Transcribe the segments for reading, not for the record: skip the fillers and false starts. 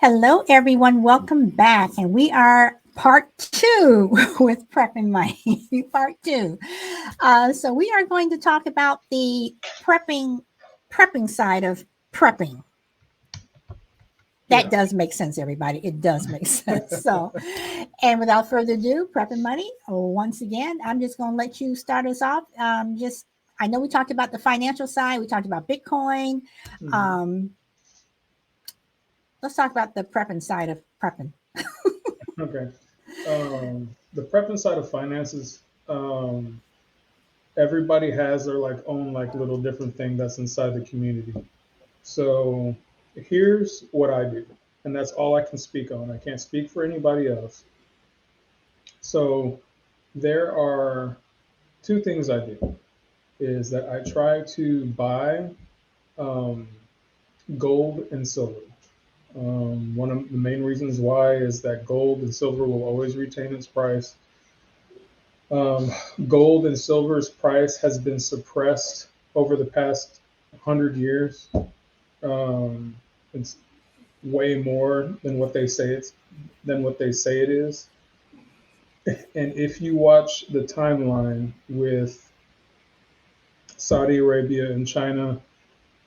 Hello, everyone. Welcome back. And we are part two with Prepping Money, part two. So we are going to talk about the prepping side of prepping. That Yeah. does make sense, everybody. It does make sense. So, and without further ado, Prepping Money. Once again, I'm just going to let you start us off. I know we talked about the financial side. We talked about Bitcoin. Mhm. Um, let's talk about the prepping side of prepping. Okay. The prep inside of finances, everybody has their like own like little different thing that's inside the community. So here's what I do, and that's all I can speak on. I can't speak for anybody else. So there are two things I do. Is that I try to buy um, gold and silver. One of the main reasons why is that gold and silver will always retain its price. Um, Gold and silver's price has been suppressed over the past 100 years. Um, it's way more than what they say it is. And if you watch the timeline with Saudi Arabia and China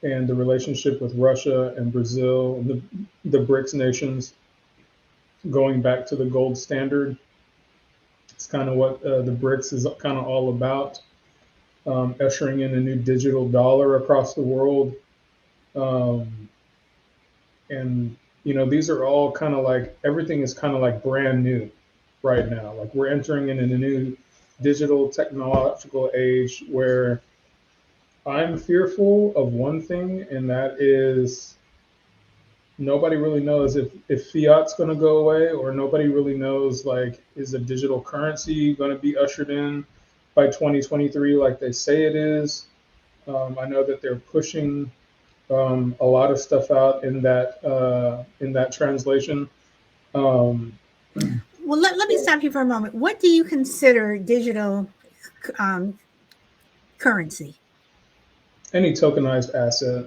and the relationship with Russia and Brazil and the BRICS nations going back to the gold standard, it's kind of what the BRICS is kind of all about. Ushering in a new digital dollar across the world. Um, and, these are all kind of like everything is kind of like brand new right now. Like we're entering in a new digital technological age where I'm fearful of one thing, and that is nobody really knows if fiat's going to go away, or nobody really knows like is a digital currency going to be ushered in by 2023 like they say it is. I know that they're pushing a lot of stuff out in that translation. Um, Well, let me stop you for a moment. What do you consider digital um, currency? any tokenized asset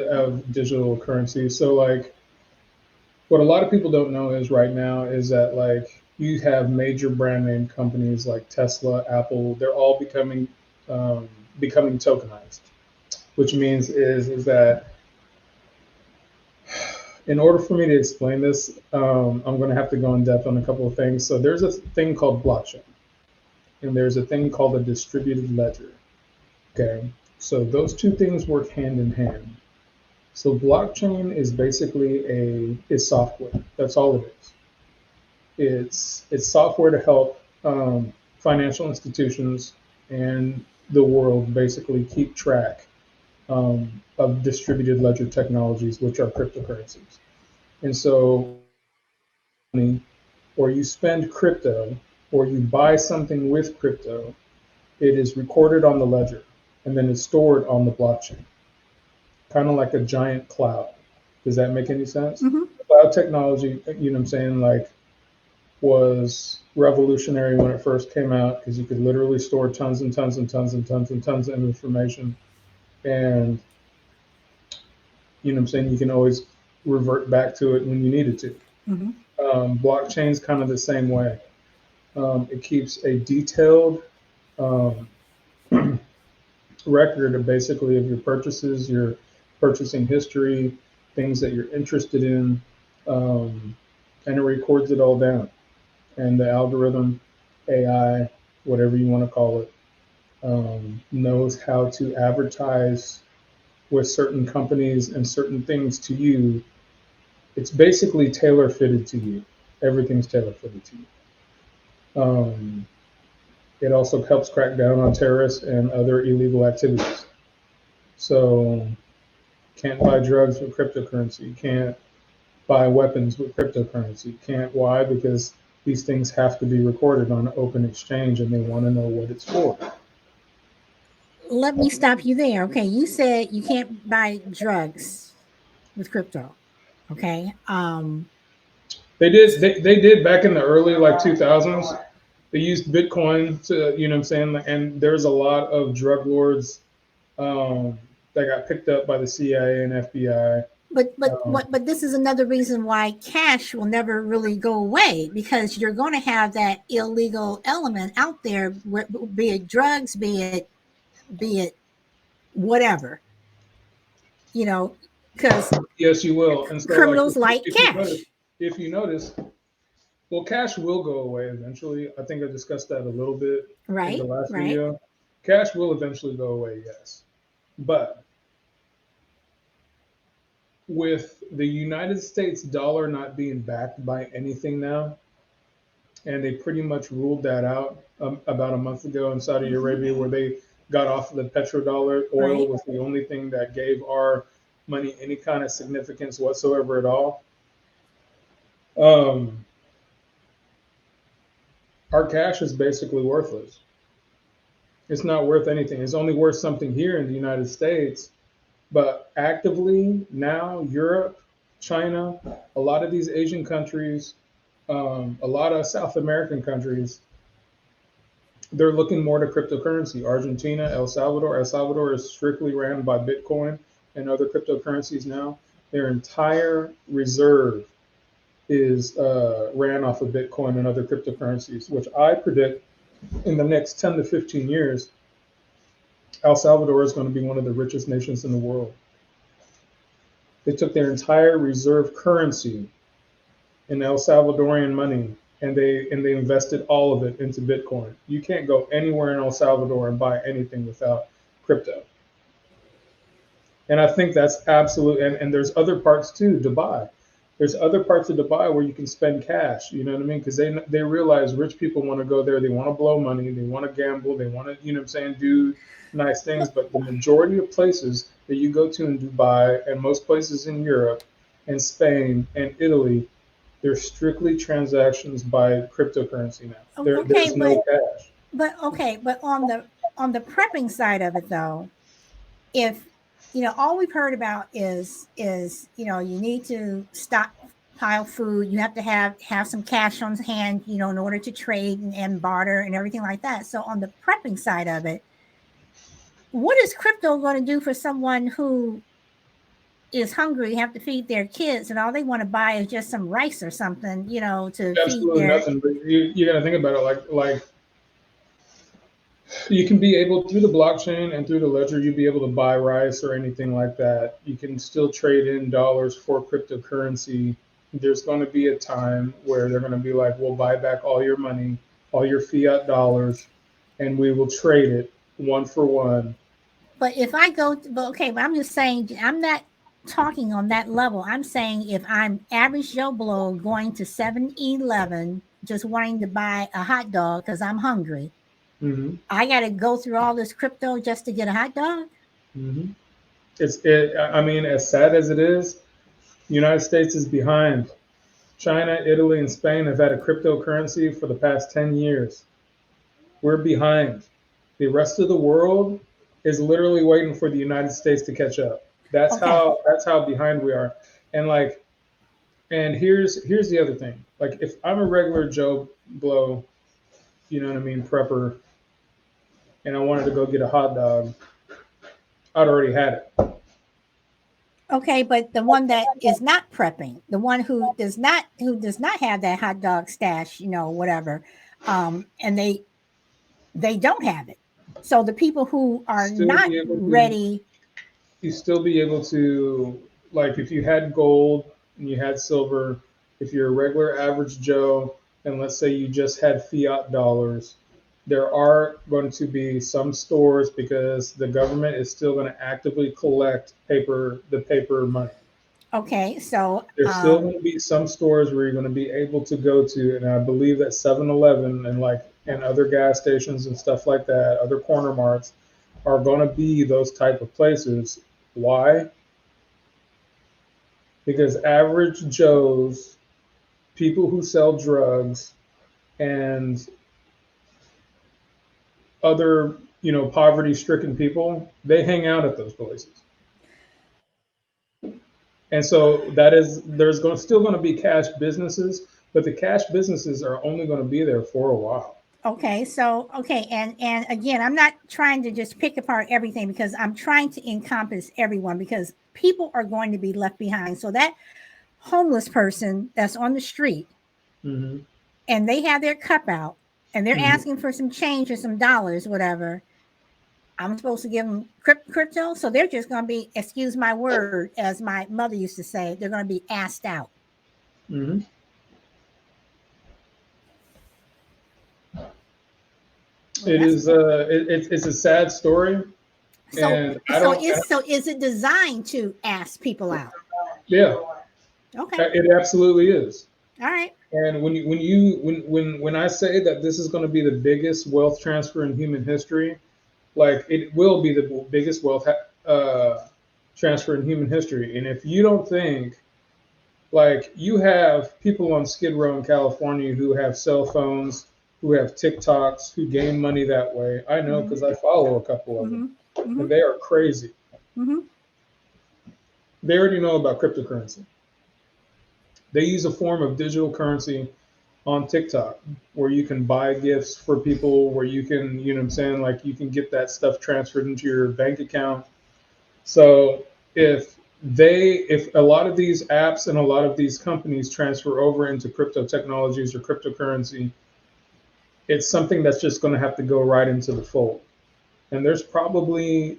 of digital currency. So, like, what a lot of people don't know is right now is that like you have major brand name companies like Tesla, Apple. They're all um, becoming tokenized, which means is that in order for me to explain this, I'm going to have to go in depth on a couple of things. So there's a thing called blockchain, and there's a thing called a distributed ledger. Okay, so those two things work hand in hand. So blockchain is basically is software. That's all it is. It's software to help financial institutions and the world basically keep track of distributed ledger technologies, which are cryptocurrencies. And so or you spend crypto or you buy something with crypto, it is recorded on the ledger and then it's stored on the blockchain, kind of like a giant cloud. Does that make any sense? Hmm. Cloud technology, you know what I'm saying, like was revolutionary when it first came out because you could literally store tons and tons and tons and tons and tons of information. And you know what I'm saying, you can always revert back to it when you needed to. Hmm. Blockchain's kind of the same way. It keeps a detailed um, record of basically of your purchases, your purchasing history, things that you're interested in, and it records it all down. And the algorithm, AI, whatever you want to call it, knows how to advertise with certain companies and certain things to you. It's basically tailor fitted to you. Everything's tailor fitted to you. It also helps crack down on terrorists and other illegal activities. So can't buy drugs with cryptocurrency. Can't buy weapons with cryptocurrency. Can't. Why? Because these things have to be recorded on an open exchange and they want to know what it's for. Let me stop you there. Okay, you said you can't buy drugs with crypto. Okay. They did back in the early like 2000s. They used Bitcoin to, you know what I'm saying? And there's a lot of drug lords um, that got picked up by the CIA and FBI. But this is another reason why cash will never really go away, because you're going to have that illegal element out there, be it drugs, be it whatever, you know, because Yes, you will. And so, like, criminals like cash, if you notice, well, cash will go away eventually. I think I discussed that a little bit in the right? last Right. video. Cash will eventually go away, yes. But with the United States dollar not being backed by anything now, and they pretty much ruled that out about a month ago in Saudi Hmm. Arabia, where they got off of the petrodollar. Oil Right. was the only thing that gave our money any kind of significance whatsoever at all. Um, our cash is basically worthless. It's not worth anything. It's only worth something here in the United States. But actively now, Europe, China, a lot of these Asian countries, a lot of South American countries, they're looking more to cryptocurrency. Argentina, El Salvador. El Salvador is strictly ran by Bitcoin and other cryptocurrencies now. Their entire reserve is ran off of Bitcoin and other cryptocurrencies, which I predict in the next 10 to 15 years, El Salvador is going to be one of the richest nations in the world. They took their entire reserve currency in El Salvadorian money and they invested all of it into Bitcoin. You can't go anywhere in El Salvador and buy anything without crypto. And I think that's absolute. And there's other parts too, Dubai. There's other parts of Dubai where you can spend cash. You know what I mean? Because they realize rich people want to go there. They want to blow money. They want to gamble. They want to, you know what I'm saying, do nice things. But the majority of places that you go to in Dubai and most places in Europe and Spain and Italy, they're strictly transactions by cryptocurrency now. Okay, There's no cash. but on the prepping side of it though, if all we've heard about is you need to stockpile food, you have to have some cash on hand, in order to trade and barter and everything like that. So on the prepping side of it, what is crypto going to do for someone who is hungry, have to feed their kids, and all they want to buy is just some rice or something, to feed Absolutely their. nothing. But you got to think about it like you can be able through the blockchain and through the ledger, you'd be able to buy rice or anything like that. You can still trade in dollars for cryptocurrency. There's going to be a time where they're going to be like, we'll buy back all your money, all your fiat dollars, and we will trade it one for one. But if I go, but okay, but I'm just saying, I'm not talking on that level. I'm saying if I'm average Joe Blow going to 7-Eleven, just wanting to buy a hot dog because I'm hungry, Hmm. I got to go through all this crypto just to get a hot dog? Hmm. I mean, as sad as it is, the United States is behind. China, Italy, and Spain have had a cryptocurrency for the past 10 years. We're behind. The rest of the world is literally waiting for the United States to catch up. Okay. That's how behind we are. And like and here's the other thing. Like if I'm a regular Joe Blow, you know what I mean, prepper, and I wanted to go get a hot dog, I'd already had it. Okay, but the one that is not prepping, the one who does not have that hot dog stash, whatever, and they don't have it. So the people who are Still not be able to ready. you still be able to like if you had gold and you had silver, if you're a regular average Joe, and let's say you just had fiat dollars, there are going to be some stores because the government is still going to actively collect the paper money. Okay, so There's still going to be some stores where you're going to be able to go to, and I believe that 7-Eleven and like and other gas stations and stuff like that, other corner marts are going to be those type of places. Why? Because average Joes, people who sell drugs, and other poverty-stricken people, they hang out at those places. And so still going to be cash businesses, but the cash businesses are only going to be there for a while. okay, and again, I'm not trying to just pick apart everything, because I'm trying to encompass everyone, because people are going to be left behind. So that homeless person that's on the street Mm-hmm. and they have their cup out and they're Mm-hmm. asking for some change or some dollars, whatever. I'm supposed to give them crypto. So they're just going to be, excuse my word, as my mother used to say, they're going to be asked out. Mm-hmm. Well, It that's is. It's a sad story, so. and I So don't. is so is it designed to ask people out? Yeah, Okay, it absolutely is. all right. And when I say that this is going to be the biggest wealth transfer in human history, like it will be the biggest wealth transfer in human history. And if you don't think, like, you have people on Skid Row in California who have cell phones, who have TikToks, who gain money that way. I know Mm-hmm. because I follow a couple of them, Mm-hmm. Mm-hmm. and they are crazy. Mm-hmm. They already know about cryptocurrency. They use a form of digital currency on TikTok where you can buy gifts for people, where you can, you know what I'm saying, like you can get that stuff transferred into your bank account. So if a lot of these apps and a lot of these companies transfer over into crypto technologies or cryptocurrency, it's something that's just going to have to go right into the fold. And there's probably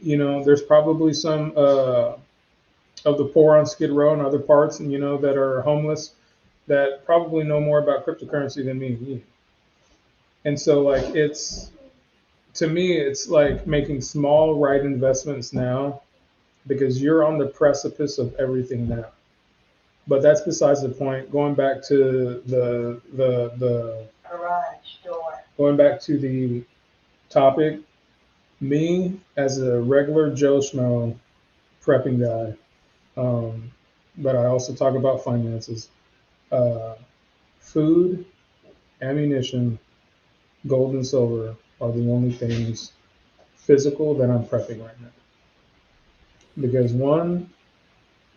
some of the poor on Skid Row and other parts, and that are homeless that probably know more about cryptocurrency than me and you. And so, like, to me, it's like making small right investments now because you're on the precipice of everything now. But that's besides the point. Going back to the topic, me as a regular Joe Schmo prepping guy, but I also talk about finances, uh, food, ammunition, gold and silver are the only things physical that I'm prepping right now. Because one,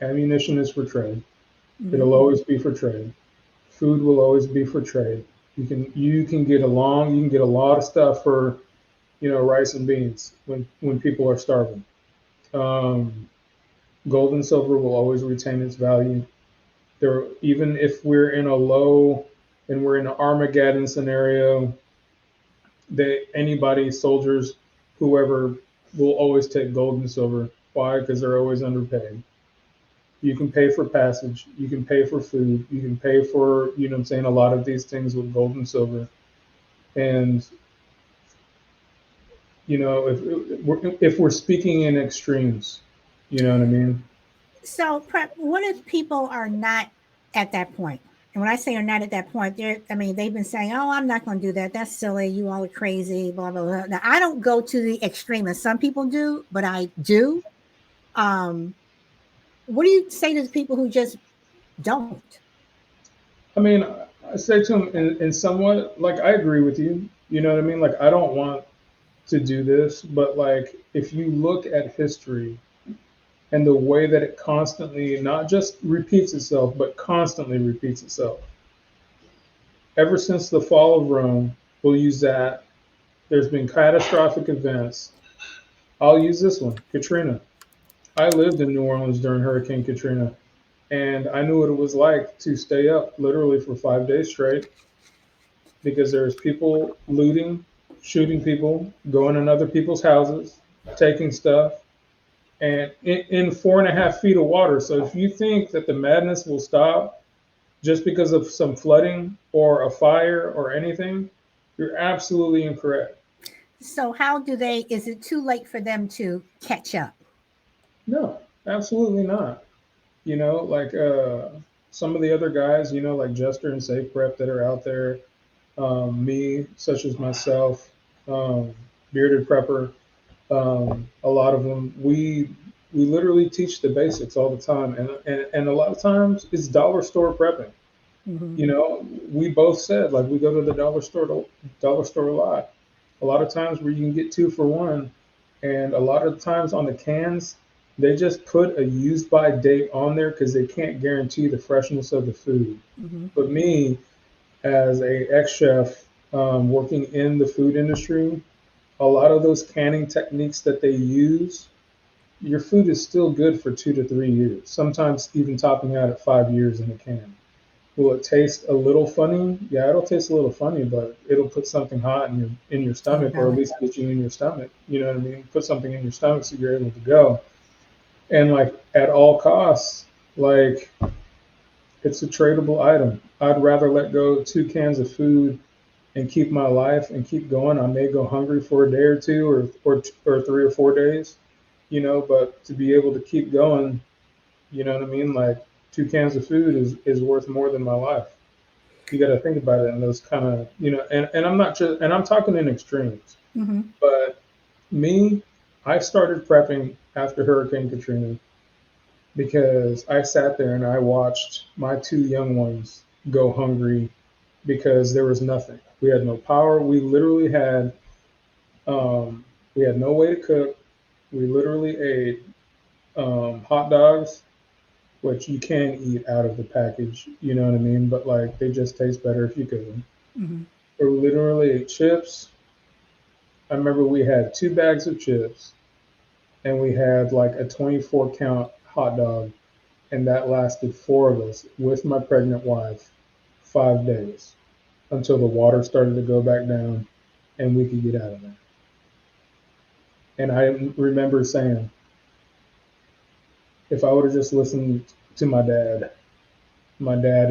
ammunition is for trade. Mm-hmm. It'll always be for trade. Food will always be for trade. You can get a lot of stuff for rice and beans when people are starving. Um, Gold and silver will always retain its value. There, even if we're in a low and we're in an Armageddon scenario, anybody, soldiers, whoever, will always take gold and silver. Why? Because they're always underpaid. You can pay for passage, you can pay for food, you can pay for, what I'm saying, a lot of these things with gold and silver. And, if we're speaking in extremes, you know what I mean? So, prep. What if people are not at that point? And when I say are not at that point, I mean, they've been saying, "Oh, I'm not going to do that. That's silly. You all are crazy." Blah blah blah. Now, I don't go to the extreme, as some people do, but I do. Um, what do you say to the people who just don't? I mean, I say to him in somewhat, like, I agree with you. You know what I mean? Like, I don't want to do this, but, like, if you look at history and the way that it constantly not just repeats itself, but constantly repeats itself. Ever since the fall of Rome, we'll use that. There's been catastrophic events. I'll use this one, Katrina. I lived in New Orleans during Hurricane Katrina, and I knew what it was like to stay up literally for 5 days straight because there's people looting, shooting people, going in other people's houses, taking stuff, and in 4.5 feet of water. So if you think that the madness will stop just because of some flooding or a fire or anything, you're absolutely incorrect. So, how do they? Is it too late for them to catch up? No, absolutely not. Like some of the other guys, like Jester and Safe Prep that are out there, me, such as myself, um, Bearded Prepper, a lot of them, we literally teach the basics all the time, and a lot of times it's dollar store prepping. Mm-hmm. We both said, like, we go to the dollar store a lot. A lot of times where you can get two for one, and a lot of times on the cans, they just put a use by date on there because they can't guarantee the freshness of the food. Mm-hmm. But me, as a ex-chef working in the food industry, a lot of those canning techniques that they use, your food is still good for 2 to 3 years, sometimes even topping out at 5 years in a can. Will it taste a little funny? Yeah, it'll taste a little funny, but it'll put something hot in your In your stomach, or at belly. least get you in your stomach. You know what I mean? Put something in your stomach so you're able to go. And like at all costs, like it's a tradable item. I'd rather let go of 2 cans of food and keep my life and keep going. I may go hungry for a day or two, or 3 or 4 days, but to be able to keep going, you know what I mean? Like 2 cans of food is worth more than my life. You got to think about it in those kind of, and I'm not just, and I'm talking in extremes, Hmm. but me, I started prepping after Hurricane Katrina because I sat there and I watched my 2 young ones go hungry because there was nothing. We had no power. Um, we had no way to cook. We literally ate hot dogs, which you can eat out of the package. You know what I mean? But like they just taste better if you cook them. Hmm. We literally ate chips. I remember we had 2 bags of chips, and we had like a 24 count hot dog, and that lasted 4 of us with my pregnant wife 5 days until the water started to go back down and we could get out of there. And I remember saying, if I would have just listened to my dad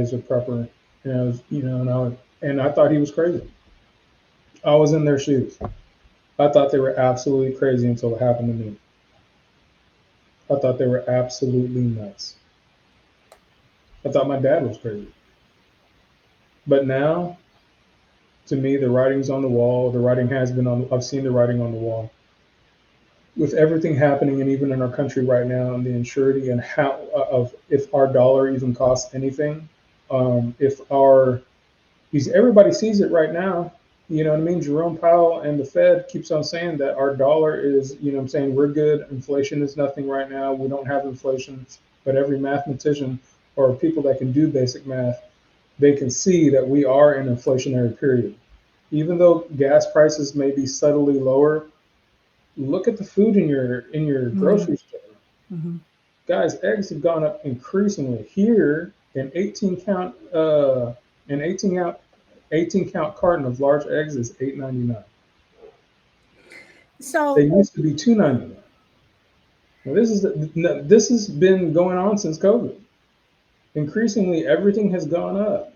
is a prepper, and I was, and I thought he was crazy. I was in their shoes. I thought they were absolutely crazy until it happened to me. I thought they were absolutely nuts. I thought my dad was crazy. But now, to me, the writing's on the wall. The writing has been on. I've seen the writing on the wall. With everything happening, and even in our country right now, and the insurity and how of if our dollar even costs anything, if our because everybody sees it right now. You know what I mean? Jerome Powell and the Fed keeps on saying that our dollar is, what I'm saying, we're good. Inflation is nothing right now. We don't have inflation. But every mathematician or people that can do basic math, they can see that we are in an inflationary period. Even though gas prices may be subtly lower, look at the food in your Hmm. grocery store. Hmm. Guys, eggs have gone up increasingly. Here, an 18 count carton of large eggs is $8.99. They So, used to be $2.99. Now this has been going on since COVID. Increasingly, everything has gone up.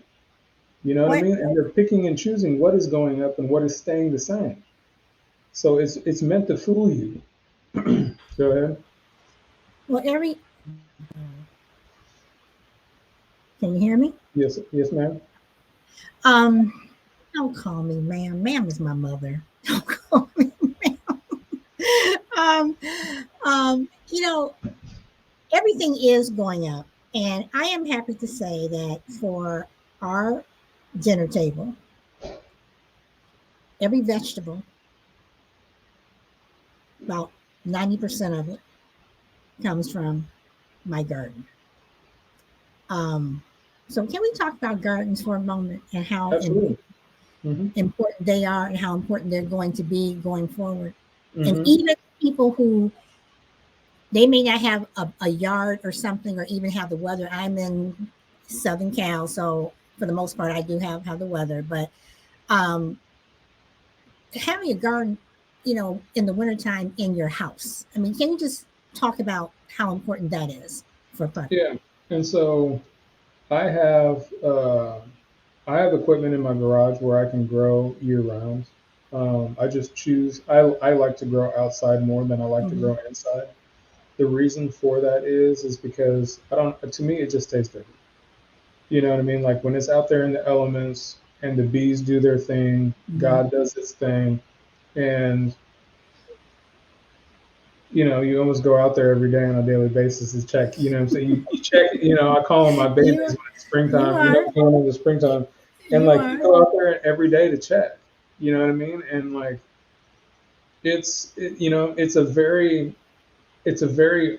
You know what I what? mean? And they're picking and choosing what is going up and what is staying the same. So it's meant to fool you. Go ahead. Well, every. Can you hear me? Yes, yes, ma'am. Um, don't call me ma'am. Ma'am is my mother. Don't call me. Um, you know, everything is going up, and I am happy to say that for our dinner table, every vegetable, about 90% of it, comes from my garden. Um, so, can we talk about gardens for a moment and how Absolutely. Hmm. important they are and how important they're going to be going forward? And Hmm. even people who they may not have a yard or something, or even have the weather. I'm in Southern Cal, so for the most part, I do have the weather. But um, having a garden, in the wintertime in your house. I mean, can you just talk about how important that is for prepping? Yeah. And so I have uh, I have equipment in my garage where I can grow year round. I just choose. I like to grow outside more than I like to Hmm. grow inside. The reason for that is because I don't. To me, it just tastes different. You know what I mean? Like when it's out there in the elements and the bees do their thing, Hmm. God does His thing, and you almost go out there every day on a daily basis to check. You know what I'm saying? You check. I call them my babies You when it's you springtime. are Going into springtime, and you like you are. go out there every day to check. You know what I mean? And like it's a very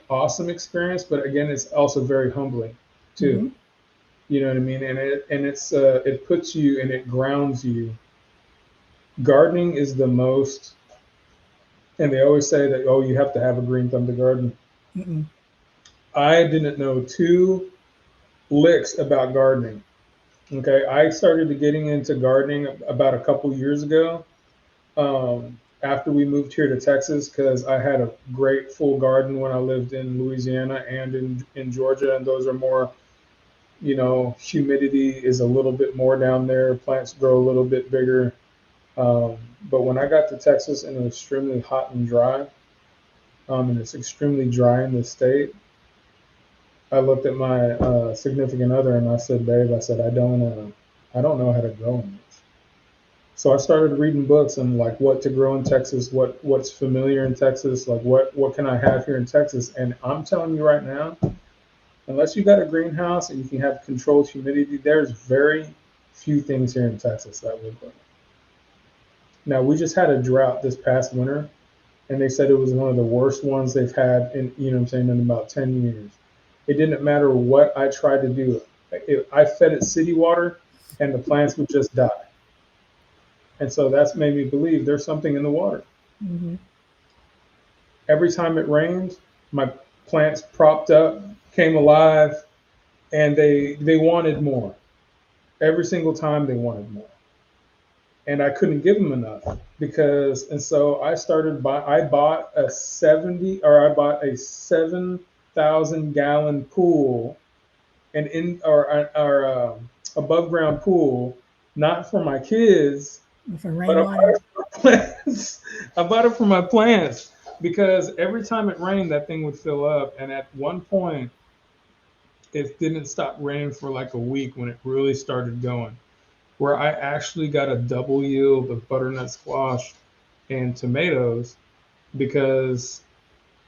awesome experience, but again, it's also very humbling too. Hmm. You know what I mean? And it puts you and it grounds you. Gardening is the most, and they always say that, oh, you have to have a green thumb to garden. Mm-mm. I didn't know two licks about gardening. Okay, I started getting into gardening about a couple years ago, after we moved here to Texas, because I had a great full garden when I lived in Louisiana and in Georgia, and those are more, humidity is a little bit more down there. Plants grow a little bit bigger. Um, but when I got to Texas and it was extremely hot and dry, and it's extremely dry in the state, I looked at my significant other and I said, "Babe, I said I don't know how to grow in this." So I started reading books and like what to grow in Texas, what's familiar in Texas, like what can I have here in Texas. And I'm telling you right now, unless you got a greenhouse and you can have controlled humidity, there's very few things here in Texas that will grow. Now we just had a drought this past winter, and they said it was one of the worst ones they've had in, what I'm saying, in about 10 years. It didn't matter what I tried to do. I fed it city water, and the plants would just die. And so that's made me believe there's something in the water. Mm-hmm. Every time it rained, my plants propped up, came alive, and they wanted more. Every single time they wanted more. And I couldn't give them enough and so I bought a 7,000 gallon pool, and in our above ground pool, not for my kids, For but I bought rainwater. it for plants. I bought it for my plants because every time it rained, that thing would fill up. And at one point, it didn't stop raining for like a week when it really started going, where I actually got a double yield of butternut squash and tomatoes because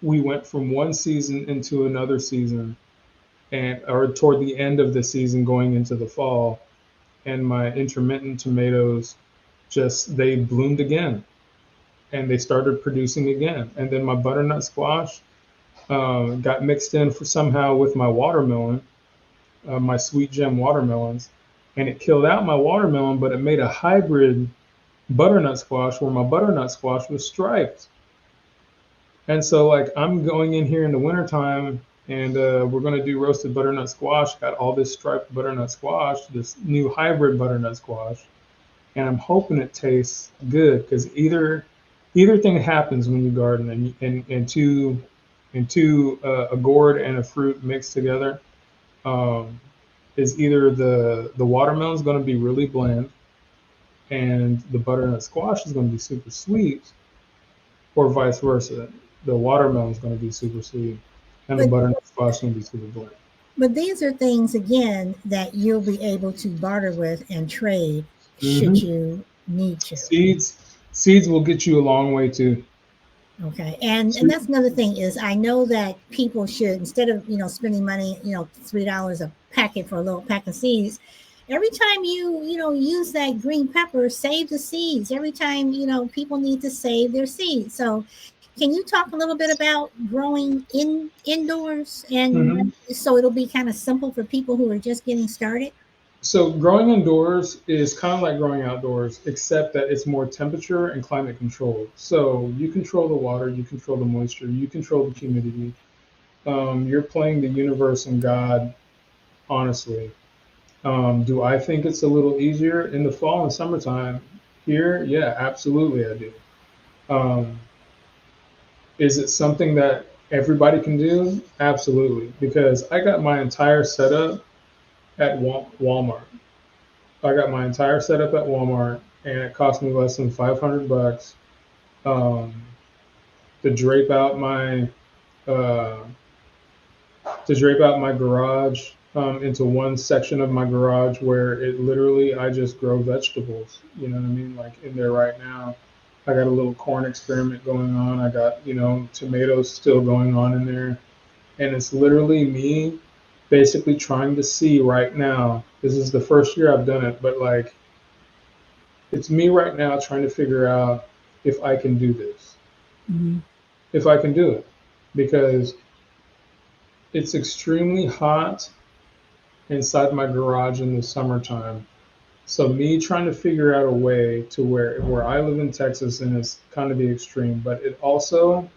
we went from one season into another season, and or toward the end of the season going into the fall, and my intermittent tomatoes just they bloomed again and they started producing again. And then my butternut squash got mixed in for somehow with my watermelon, my sweet gem watermelons, and it killed out my watermelon, but it made a hybrid butternut squash where my butternut squash was striped. And so like I'm going in here in the wintertime and we're going to do roasted butternut squash. Got all this striped butternut squash, this new hybrid butternut squash, and I'm hoping it tastes good because either thing happens when you garden and two a gourd and a fruit mixed together, um, is either the watermelon is going to be really bland and the butternut squash is going to be super sweet, or vice versa. The watermelon is going to be super sweet, and the But butternut squash is going to be super bland. but these are things again that you'll be able to barter with and trade should Hmm. you need to. Seeds will get you a long way too. Okay. And that's another thing is I know that people should, instead of, spending money, $3 a packet for a little pack of seeds, every time you use that green pepper, save the seeds. Every time, people need to save their seeds. So can you talk a little bit about growing indoors, and Hmm. so it'll be kind of simple for people who are just getting started? So growing indoors is kind of like growing outdoors, except that it's more temperature and climate controlled. So you control the water, you control the moisture, you control the humidity. You're playing the universe and God, honestly. Do I think it's a little easier in the fall and summertime? Here, yeah, absolutely, I do. Um, is it something that everybody can do? Absolutely, because I got my entire setup at Walmart. I got my entire setup at Walmart, and it cost me less than $500 um, to drape out my uh, garage into one section of my garage where it literally I just grow vegetables. You know what I mean? Like in there right now, I got a little corn experiment going on. I got tomatoes still going on in there, and it's literally me basically trying to see right now. This is the first year I've done it, but like it's me right now trying to figure out if I can do this, Mm-hmm. if I can do it, because it's extremely hot inside my garage in the summertime. So me trying to figure out a way to where I live in Texas and it's kind of the extreme, but it also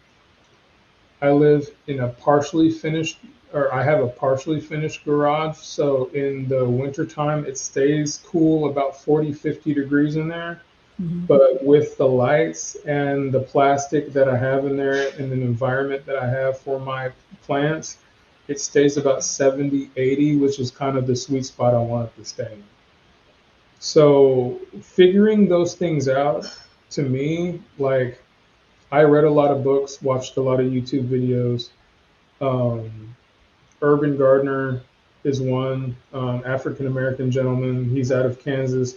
I live in a partially finished, or I have a partially finished garage. So in the wintertime, it stays cool about 40, 50 degrees in there. Hmm. But with the lights and the plastic that I have in there and the environment that I have for my plants, it stays about 70, 80, which is kind of the sweet spot I want it to stay in. So figuring those things out, to me, like, I read a lot of books, watched a lot of YouTube videos. Um, Urban Gardener is one African American gentleman. He's out of Kansas,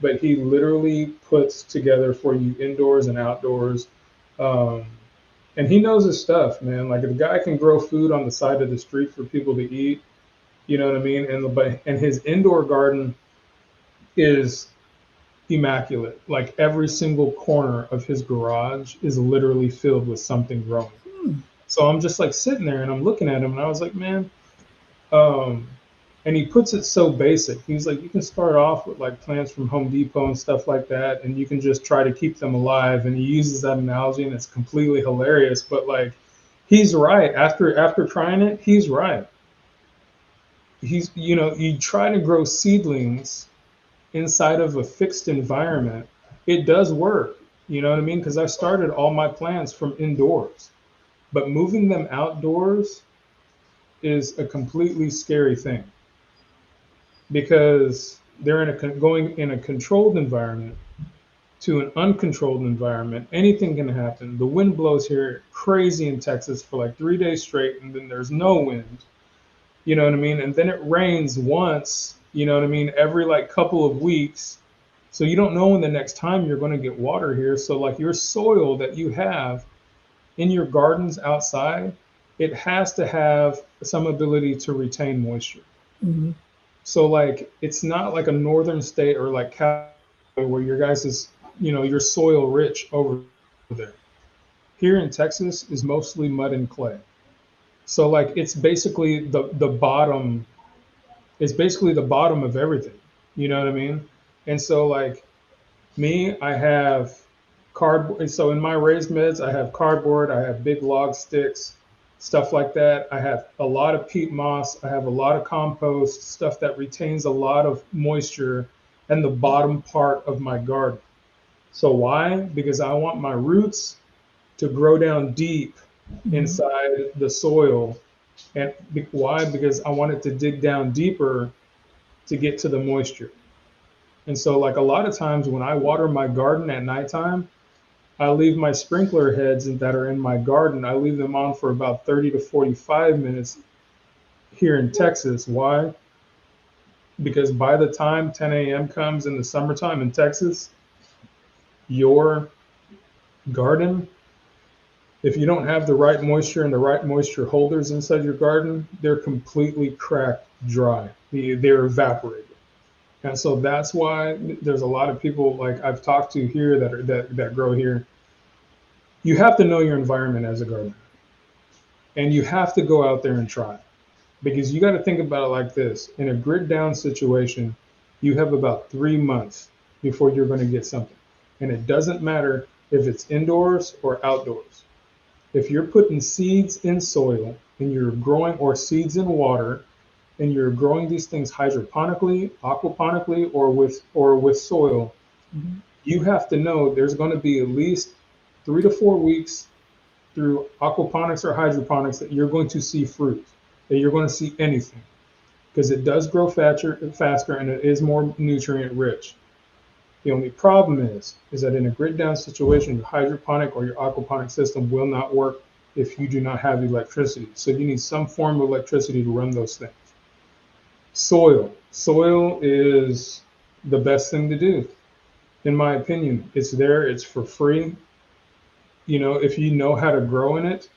but he literally puts together for you indoors and outdoors. Um, and he knows his stuff, man. Like, if the guy can grow food on the side of the street for people to eat, you know what I mean? And his indoor garden is immaculate. Like, every single corner of his garage is literally filled with something growing. Hmm. So I'm just like sitting there and I'm looking at him and I was like, man, um, and he puts it so basic. He's like, you can start off with like plants from Home Depot and stuff like that, and you can just try to keep them alive. And he uses that analogy, and it's completely hilarious. But like, he's right. After trying it, he's right. You try to grow seedlings inside of a fixed environment. It does work. You know what I mean? Because I started all my plants from indoors, but moving them outdoors is a completely scary thing because they're going in a controlled environment to an uncontrolled environment. Anything can happen. The wind blows here crazy in Texas for like 3 days straight, and then there's no wind. You know what I mean? And then it rains once. You know what I mean? Every like couple of weeks. So you don't know when the next time you're going to get water here. So like your soil that you have in your gardens outside, it has to have some ability to retain moisture. Hmm. So like it's not like a northern state or like California where your guys is your soil rich over there. Here in Texas is mostly mud and clay. So like it's basically the bottom of everything. You know what I mean? And so like me, I have cardboard. So in my raised beds, I have cardboard, I have big log sticks, stuff like that. I have a lot of peat moss. I have a lot of compost, stuff that retains a lot of moisture in the bottom part of my garden. So why? Because I want my roots to grow down deep Hmm. inside the soil. And why? Because I want it to dig down deeper to get to the moisture. And so, like a lot of times when I water my garden at nighttime, I leave my sprinkler heads that are in my garden, I leave them on for about 30 to 45 minutes here in Texas. Why? Because by the time 10 a.m. comes in the summertime in Texas, your garden, if you don't have the right moisture and the right moisture holders inside your garden, they're completely cracked dry. They're evaporated. And so that's why there's a lot of people like I've talked to here that grow here. You have to know your environment as a gardener, and you have to go out there and try, because you got to think about it like this: in a grid down situation, you have about 3 months before you're going to get something, and it doesn't matter if it's indoors or outdoors. If you're putting seeds in soil and you're growing, or seeds in water, and you're growing these things hydroponically, aquaponically, or with soil, Hmm. you have to know there's going to be at least 3 to 4 weeks through aquaponics or hydroponics that you're going to see fruit, that you're going to see anything, because it does grow faster and it is more nutrient rich. The only problem is that in a grid down situation, your hydroponic or your aquaponic system will not work if you do not have electricity. So you need some form of electricity to run those things. Soil is the best thing to do, in my opinion. It's there, it's for free. If you know how to grow in it,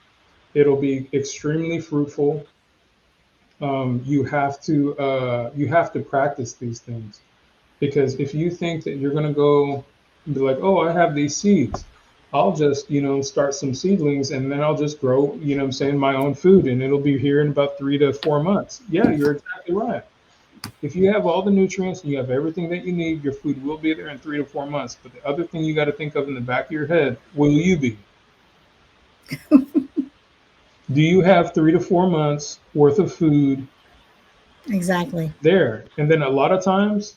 it'll be extremely fruitful. You have to practice these things, because if you think that you're going to go and be like, oh, I have these seeds, I'll just start some seedlings and then I'll just grow, I'm saying, my own food, and it'll be here in about 3 to 4 months. Yeah, you're exactly right. If you have all the nutrients and you have everything that you need, your food will be there in 3 to 4 months. But the other thing you got to think of in the back of your head: will you be? Do you have 3 to 4 months worth of food Exactly. there? And then a lot of times,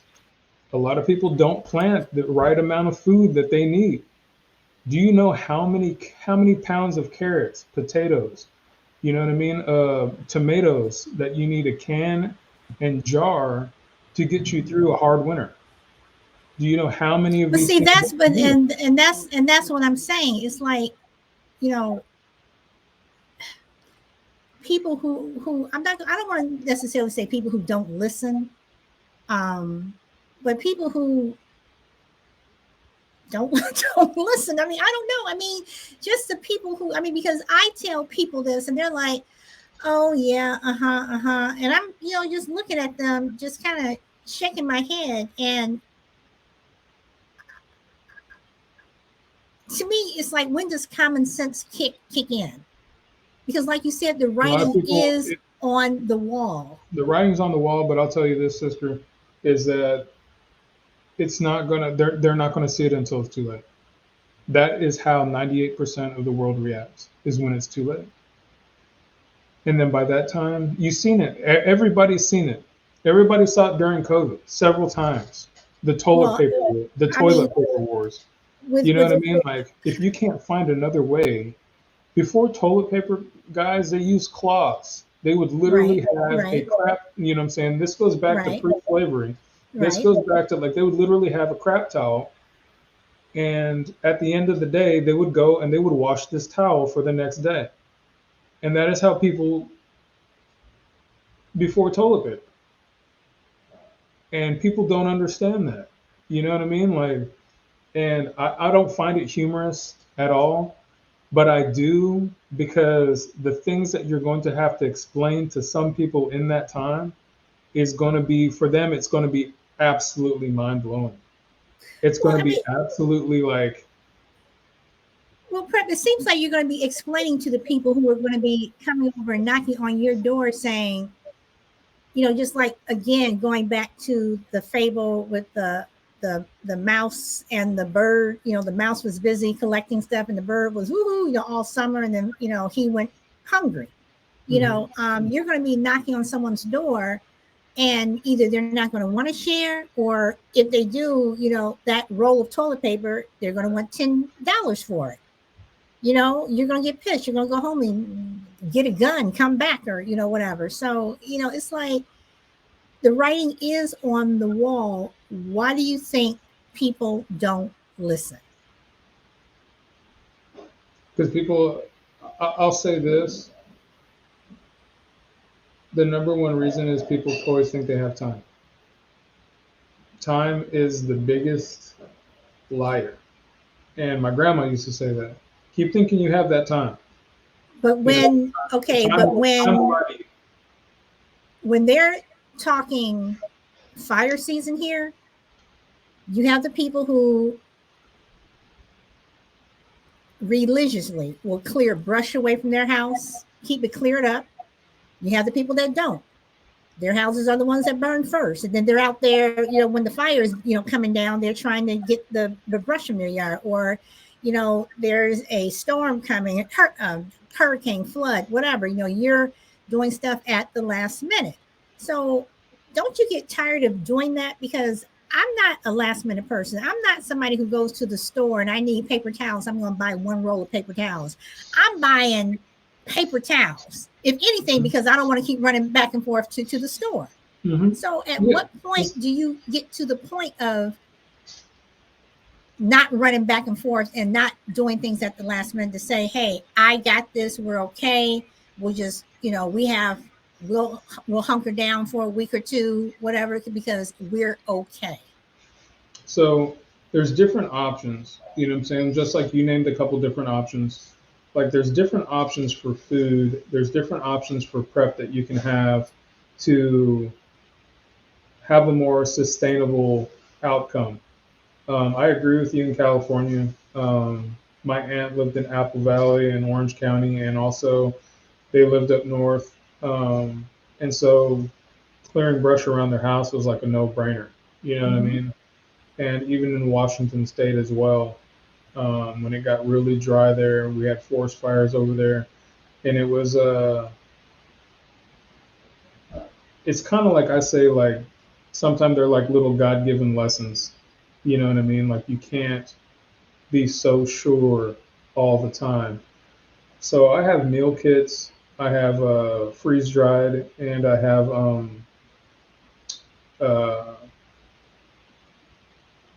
a lot of people don't plant the right amount of food that they need. Do you know how many pounds of carrots, potatoes, you know what I mean, tomatoes that you need to can and jar to get you through a hard winter? Do you know how many of But these see, things that's you but need? and that's what I'm saying. It's like, you know, people who I don't want to necessarily say people who don't listen, um, but people who don't don't listen. I mean, I don't know. I mean, just the people who, I mean, because I tell people this and they're like, "Oh yeah, uh-huh," and I'm, just looking at them, just kind of shaking my head. And to me, it's like, when does common sense kick in? Because, like you said, the A lot of writing people, is on the wall. the writing's on the wall, but I'll tell you this, sister, is that it's not gonna. They're not gonna see it until it's too late. That is how 98% of the world reacts, is when it's too late. And then by that time, you've seen it. Everybody's seen it. Everybody saw it during COVID several times. The toilet Well, paper, the I mean, toilet paper wars. with You know what with I mean? Like, if you can't find another way, before toilet paper, guys, they used cloths. They would literally right, have a right, crap. You know what I'm saying? This goes back to right, pre-slavery. This right. goes back to, like, they would literally have a crap towel, and at the end of the day, they would go and they would wash this towel for the next day. And that is how people before toilet paper. And people don't understand that. You know what I mean? Like, and I don't find it humorous at all, but I do, because the things that you're going to have to explain to some people in that time is going to be, for them, it's going to be absolutely mind blowing. It's Well, going to I be mean, absolutely like, well, Prep, it seems like you're going to be explaining to the people who are going to be coming over and knocking on your door saying, just like, again, going back to the fable with the mouse and the bird. The mouse was busy collecting stuff, and the bird was woohoo, all summer, and then he went hungry. mhm. You're going to be knocking on someone's door, and either they're not going to want to share, or if they do, that roll of toilet paper, they're going to want $10 for it. You're going to get pissed. You're going to go home and get a gun, come back, or whatever. So it's like, the writing is on the wall. Why do you think people don't listen? Because people, I'll say this, the number one reason is people always think they have time. Time is the biggest liar. And my grandma used to say that. Keep thinking you have that time. But You know, when okay, time, but time when money. when they're talking fire season here, you have the people who religiously will clear brush away from their house, keep it cleared up. You have the people that don't. Their houses are the ones that burn first, and then they're out there. When the fire is coming down, they're trying to get the brush from their yard, or there's a storm coming, hurricane, flood, whatever. You're doing stuff at the last minute. So don't you get tired of doing that? Because I'm not a last minute person. I'm not somebody who goes to the store and I need paper towels. I'm going to buy one roll of paper towels. I'm buying paper towels, if anything, because I don't want to keep running back and forth to the store. Mm-hmm. So at Yeah. what point do you get to the point of not running back and forth and not doing things at the last minute to say, hey, I got this, we're okay. We'll just, we'll hunker down for a week or two, whatever, because we're okay. So there's different options. You know what I'm saying? Just like you named a couple different options. Like, there's different options for food. There's different options for prep that you can have to have a more sustainable outcome. I agree with you in California. My aunt lived in Apple Valley in Orange County, and also they lived up north. And so clearing brush around their house was like a no-brainer. You know what I Mm-hmm. mean? And even in Washington State as well, when it got really dry there, we had forest fires over there. And it was it's kind of like I say, like sometimes they're like little God-given lessons. You know what I mean? Like you can't be so sure all the time. So I have meal kits. I have freeze dried, and I have uh,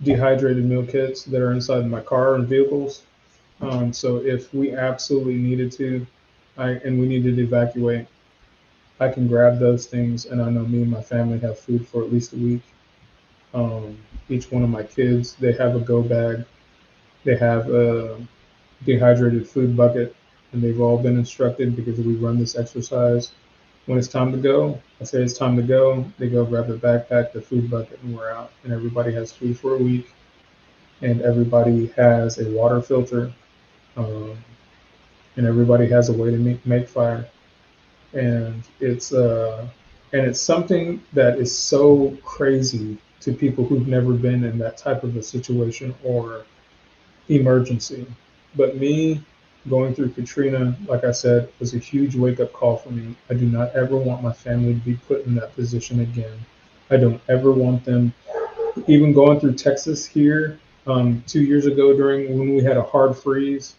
dehydrated meal kits that are inside my car and vehicles. So if we absolutely needed to, and we needed to evacuate, I can grab those things, and I know me and my family have food for at least a week. Um, each one of my kids, they have a go bag. They have a dehydrated food bucket, and they've all been instructed because we run this exercise. When it's time to go, I say it's time to go. They go grab their backpack, their food bucket, and we're out. And everybody has food for a week, and everybody has a water filter, um, and everybody has a way to make fire. And it's something that is so crazy to people who've never been in that type of a situation or emergency. But me going through Katrina, like I said, was a huge wake up call for me. I do not ever want my family to be put in that position again. I don't ever want them, even going through Texas here 2 years ago during when we had a hard freeze.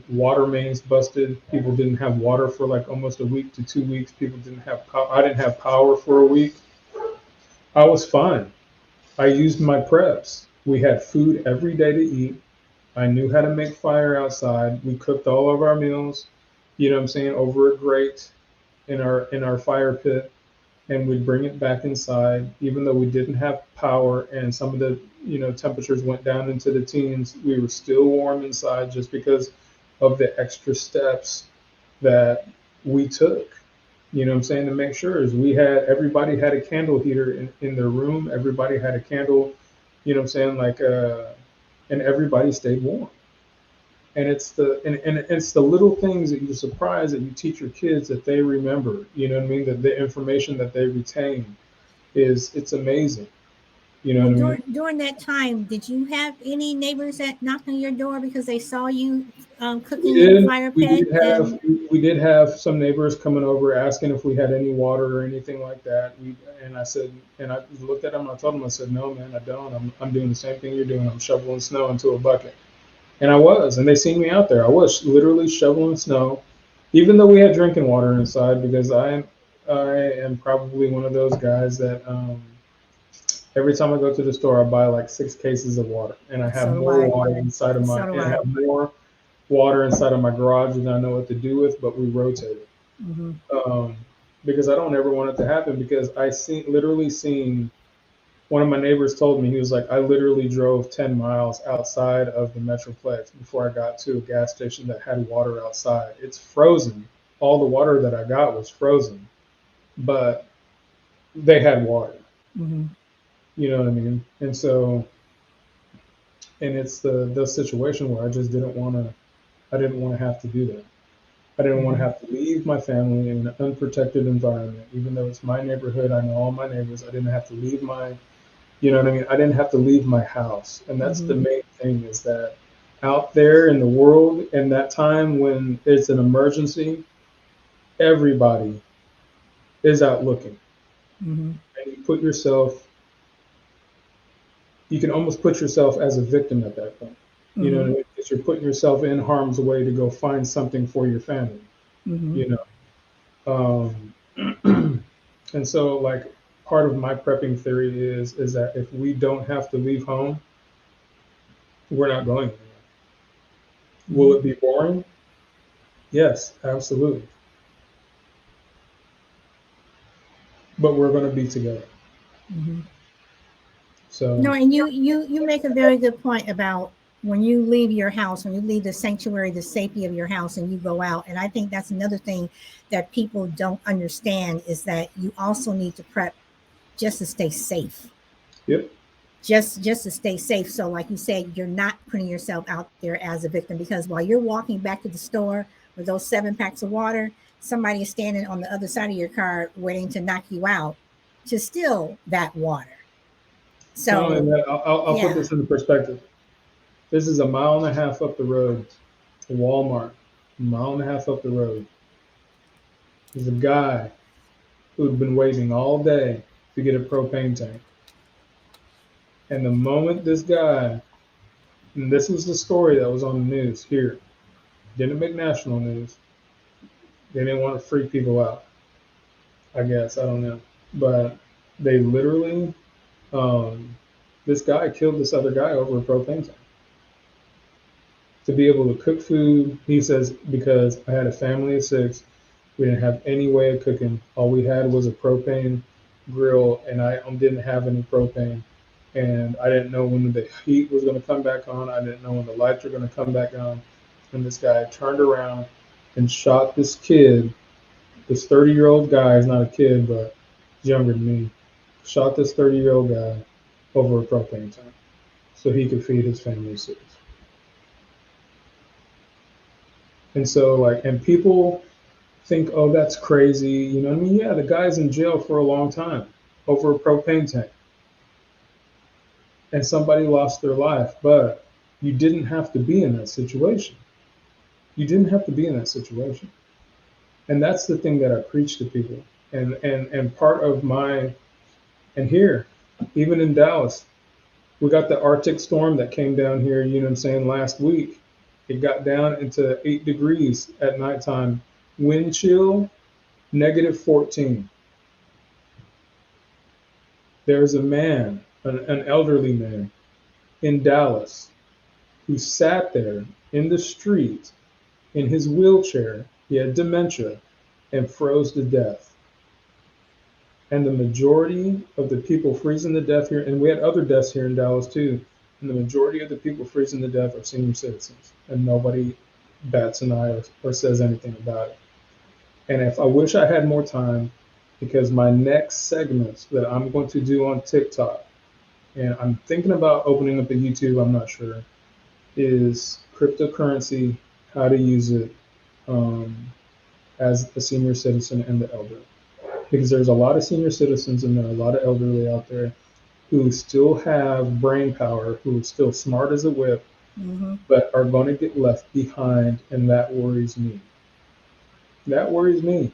Water mains busted. People didn't have water for like almost a week to 2 weeks. People didn't have power. I didn't have power for a week. I was fine. I used my preps. We had food every day to eat. I knew how to make fire outside. We cooked all of our meals, you know what I'm saying, over a grate in our fire pit, and we'd bring it back inside. Even though we didn't have power and some of the temperatures went down into the teens, we were still warm inside just because of the extra steps that we took. You know what I'm saying, to make sure is we had everybody had a candle heater in their room. Everybody had a candle, you know what I'm saying, like and everybody stayed warm. And it's the little things that you're surprised that you teach your kids that they remember. You know what I mean? That the information that they retain is it's amazing. You know Well, what I mean? during that time, did you have any neighbors that knocked on your door because they saw you We cooking in the did fire we pit? did have And we did have some neighbors coming over asking if we had any water or anything like that. And I said, and I looked at them. I told them, I said, no, man, I don't. I'm doing the same thing you're doing. I'm shoveling snow into a bucket. And I was, and they seen me out there. I was literally shoveling snow, even though we had drinking water inside, because I am probably one of those guys that every time I go to the store, I buy like 6 cases of water, and I so have do more I. water inside of my So do and I I. have more water inside of my garage than I know what to do with, but we rotate it. Hmm. Um, because I don't ever want it to happen because literally seen one of my neighbors told me, he was like, I literally drove 10 miles outside of the Metroplex before I got to a gas station that had water outside. It's frozen. All the water that I got was frozen, but they had water. Hmm. You know what I mean? And so, and it's the situation where I didn't want to have to do that. I didn't want to Hmm. have to leave my family in an unprotected environment, even though it's my neighborhood. I know all my neighbors. I didn't have to leave my You know what I mean? I didn't have to leave my house. And that's the Hmm. main thing is that out there in the world, in that time when it's an emergency, everybody is out looking. Hmm. And you can almost put yourself as a victim at that point. You know what I Hmm. mean? Because you're putting yourself in harm's way to go find something for your family, Hmm. you know? And so, like, part of my prepping theory is that if we don't have to leave home, we're not going anywhere. Will Hmm. it be boring? Yes, absolutely. But we're going to be together. Hmm. So, No, and you make a very good point about when you leave your house, when you leave the sanctuary, the safety of your house, and you go out. And I think that's another thing that people don't understand is that you also need to prep just to stay safe. yep, Just to stay safe. So, like you said, you're not putting yourself out there as a victim because while you're walking back to the store with those 7 packs of water, somebody is standing on the other side of your car waiting to knock you out to steal that water. not only So, that, I'll put yeah. this into perspective. This is a mile and a half up the road to Walmart. a mile and a half up the road. There's a guy who'd been waiting all day to get a propane tank. And the moment this guy, and this was the story that was on the news here, didn't make national news. They didn't want to freak people out, I guess. I don't know. But they literally, um, this guy killed this other guy over a propane tank. To be able to cook food, he says, because I had a family of six, we didn't have any way of cooking. All we had was a propane grill, and I didn't have any propane. And I didn't know when the heat was going to come back on. I didn't know when the lights were going to come back on. And this guy turned around and shot this kid. This 30-year-old guy is not a kid, but he's younger than me. Shot this 30-year-old guy over a propane tank so he could feed his family of six. And so, like, and people think, oh, that's crazy. You know what I mean? Yeah, the guy's in jail for a long time over a propane tank. And somebody lost their life, but you didn't have to be in that situation. You didn't have to be in that situation. And that's the thing that I preach to people. And part of my, and here, even in Dallas, we got the Arctic storm that came down here, you know what I'm saying, last week. It got down into 8 degrees at nighttime. Wind chill, -14. There's a man, an elderly man in Dallas, who sat there in the street in his wheelchair. He had dementia and froze to death. And the majority of the people freezing to death here, and we had other deaths here in Dallas too, and the majority of the people freezing to death are senior citizens, and nobody bats an eye or says anything about it. And if I wish I had more time, because my next segment that I'm going to do on TikTok, and I'm thinking about opening up a YouTube, I'm not sure, is cryptocurrency, how to use it as a senior citizen and the elder. Because there's a lot of senior citizens and there are a lot of elderly out there who still have brain power, who are still smart as a whip, but are going to get left behind, and that worries me. That worries me.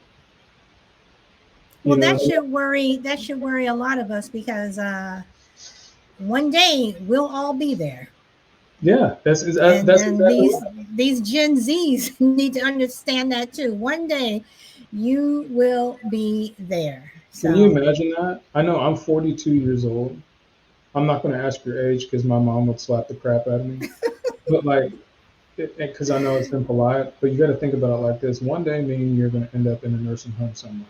Well, that should worry. That should worry a lot of us because one day we'll all be there. Yeah, that's And exactly right. these Gen Zs need to understand that too. One day you will be there. Can you So imagine that? I know I'm 42 years old. I'm not going to ask your age because my mom would slap the crap out of me. But like, because I know it's impolite, but you got to think about it like this: one day, me and you're going to end up in a nursing home somewhere.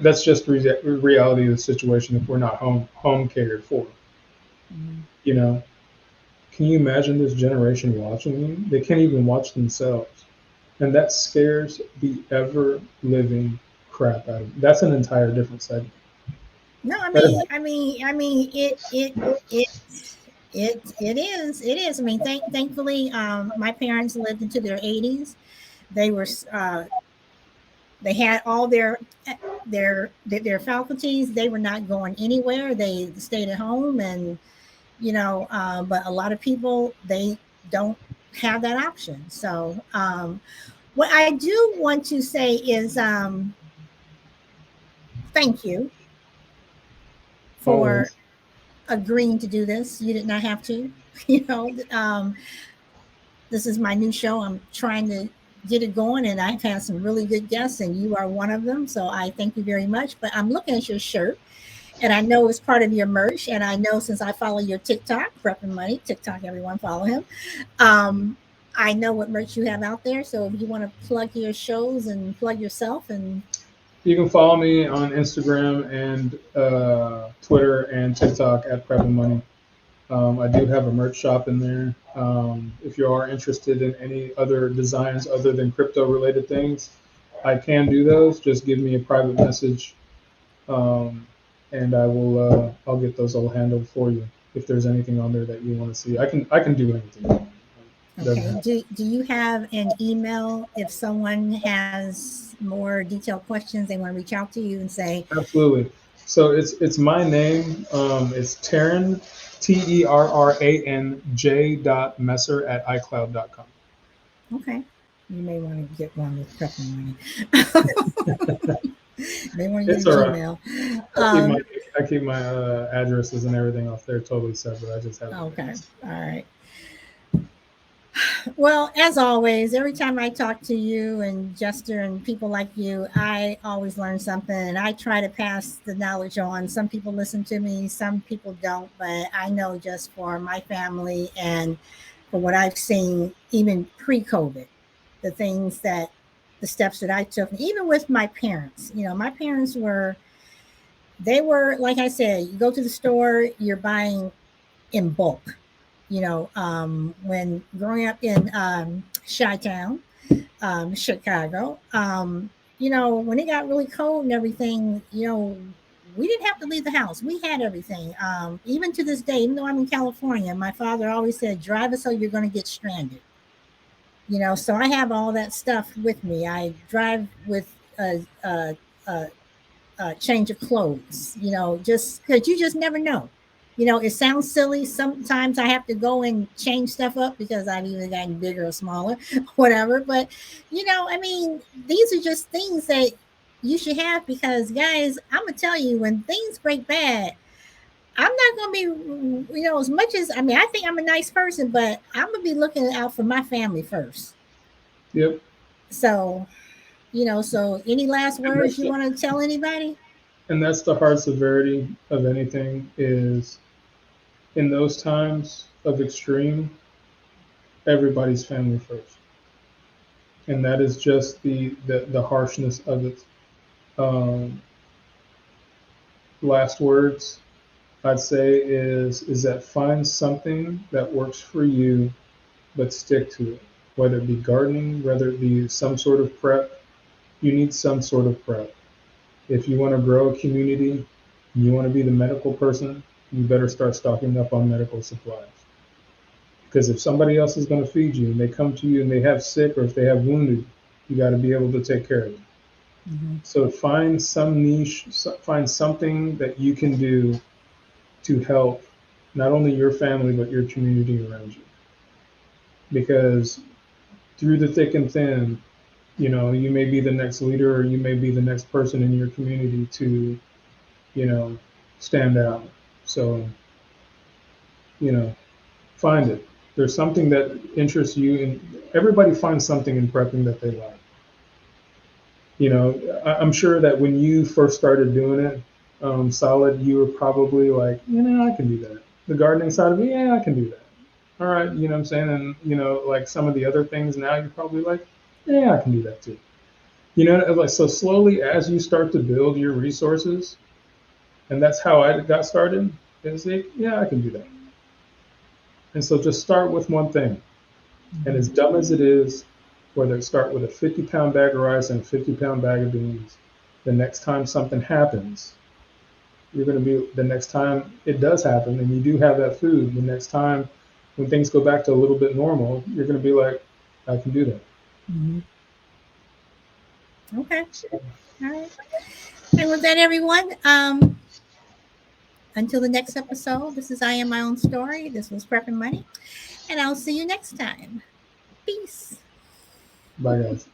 That's just the reality of the situation if we're not home cared for. You know, can you imagine this generation watching you? They can't even watch themselves, and that scares the ever living crap out of them. That's an entire different segment. no, That- it is. I mean, thankfully, my parents lived into their 80s. They were they had all their faculties. They were not going anywhere. They stayed at home, and but a lot of people they don't have that option. So what I do want to say is thank you for Always. agreeing to do this. You did not have to. you know this is my new show. I'm trying to get it going, and I've had some really good guests, and you are one of them, so I thank you very much. But I'm looking at your shirt, and I know it's part of your merch, and I know since I follow your TikTok, PrepNMoney TikTok, everyone follow him. um, I know what merch you have out there, so if you want to plug your shows and plug yourself. And You can follow me on Instagram and Twitter and TikTok at PrepNMoney. I do have a merch shop in there. If you are interested in any other designs other than crypto related things, I can do those. Just give me a private message, um, and I'll get those all handled for you. If there's anything on there that you want to see, I can do anything. It doesn't okay, have do you have an email if someone has more detailed questions, they want to reach out to you and say, Absolutely. So it's my name. It's Terran, TerranJ. Messer at iCloud.com. okay, You may want to get one with prepping money. May want to get It's a all right. Gmail. I keep my Um, I keep my addresses and everything off there totally separate. I just have it okay. mailed. All right. Well, as always, every time I talk to you and Jester and people like you, I always learn something and I try to pass the knowledge on. Some people listen to me, some people don't, but I know just for my family and for what I've seen, even pre COVID, the things that the steps that I took, even with my parents, my parents they were, like I said, you go to the store, you're buying in bulk. When growing up in Chi-Town, Chicago, when it got really cold and everything, we didn't have to leave the house. We had everything. Even to this day, even though I'm in California, my father always said, drive us or you're going to get stranded. So I have all that stuff with me. I drive with a change of clothes, just because you just never know. It sounds silly. Sometimes I have to go and change stuff up because I've either gotten bigger or smaller, whatever. But, I mean, these are just things that you should have because, guys, I'm going to tell you, when things break bad, I'm not going to be, as much as, I mean, I think I'm a nice person, but I'm going to be looking out for my family first. Yep. So, so any last And words you want to tell anybody? that's the hard severity of anything is in those times of extreme, everybody's family first, and that is just the harshness of it. Um, Last words I'd say is that find something that works for you, but stick to it. Whether it be gardening, whether it be some sort of prep, you need some sort of prep. If you want to grow a community, you want to be the medical person, you better start stocking up on medical supplies. Because if somebody else is going to feed you and they come to you and they have sick or if they have wounded, you got to be able to take care of them. Mm-hmm. So find some niche, find something that you can do to help not only your family but your community around you. Because through the thick and thin, you may be the next leader or you may be the next person in your community to, you know, stand out. So, you know, find it. There's something that interests you, and everybody finds something in prepping that they like. I'm sure that when you first started doing it, solid, you were probably like, I can do that. The gardening side of it, yeah, I can do that. All right, you know what I'm saying? And, like some of the other things now, you're probably like, yeah, I can do that too. Like so slowly as you start to build your resources, and that's how I got started, is like, yeah, I can do that. And so just start with one thing. And as dumb as it is, whether it start with a 50-pound bag of rice and a 50-pound bag of beans, the next time something happens, you're going to be, the next time it does happen and you do have that food, the next time when things go back to a little bit normal, you're going to be like, I can do that. Mm-hmm. Okay. So, All right. And with that, everyone, until the next episode, this is I Am My Own Story. This was Prep and Money. And I'll see you next time. Peace. bye, guys.